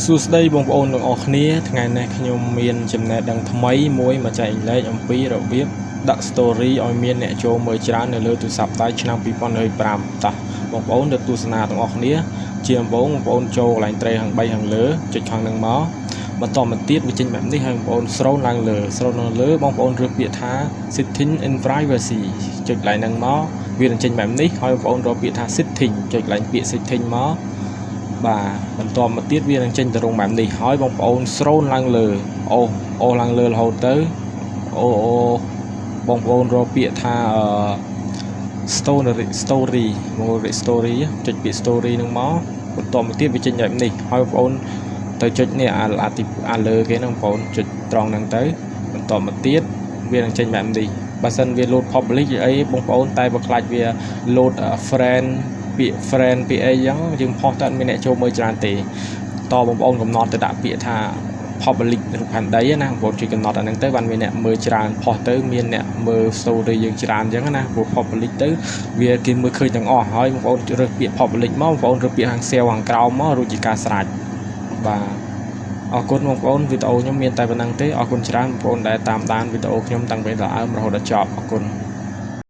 សួស្តីបងប្អូនទាំងអស់គ្នាថ្ងៃនេះខ្ញុំមានចំណេះដឹងថ្មីមួយមកចែករំលែកអំពីរបៀបដាក់ story ឲ្យមានអ្នកចូលមើលច្រើននៅលើទូរស័ព្ទដៃឆ្នាំ2025តោះបងប្អូនទស្សនាទាំងអស់គ្នាជាដំបូងបងប្អូនចូលកន្លែងត្រីខាង3ខាងលើចុចខាងនឹងមកបន្តមកទៀតវាចេញបែបនេះហើយបងប្អូនscrollឡើងលើបងប្អូនរើសពាក្យថា setting in privacy ចុចកន្លែងហ្នឹងមកវានឹងចេញបែបនេះហើយបងប្អូនរកពាក្យថា setting ចុចកន្លែងពាក្យ setting មកបាទបន្តមកទៀតវានឹងចេញទៅរងបែបនេះហើយបងប្អូនscrollឡើងលើអូឡើងលើរហូតទៅអូបងប្អូនរកពាក្យថាstory មក story ចុចពាក្យ story នឹងមកបន្តមកទៀតវាចេញបែបនេះហើយបងប្អូនទៅចុចនេះអាលើគេហ្នឹងបងប្អូនចុចត្រង់ហ្នឹងទៅបន្តមកទៀតវានឹងចេញបែបនេះបើសិនវា load public អីបងប្អូនតែបើខ្លាចវា load friend ពាក្យ friend ពាក្យអីចឹងយើងផុសទៅអត់មានអ្នកចូលមើលច្រើនទេតបងប្អូនកំណត់ទៅដាក់ពាក្យថា public រូបផែនដីណាបងប្អូនជួយកំណត់អាហ្នឹងទៅបានមានអ្នកមើលច្រើនផុសទៅមានអ្នកមើល story យើងច្រើនចឹងណាព្រោះ public ទៅវាគេមើលឃើញទាំងអស់ហើយបងប្អូនរើសពាក្យ public មកបងប្អូនរើសពាក្យខាង sale ខាងក្រោមមករួចជាការស្រេចបាទអរគុណបងប្អូនវីដេអូខ្ញុំមានតែប៉ុណ្្នឹងទេអរគុណច្រើនបងប្អូនដែលតាមដានវីដេអូខ្ញុំតាំងពីដើមរហូតដល់ចប់អរគុណ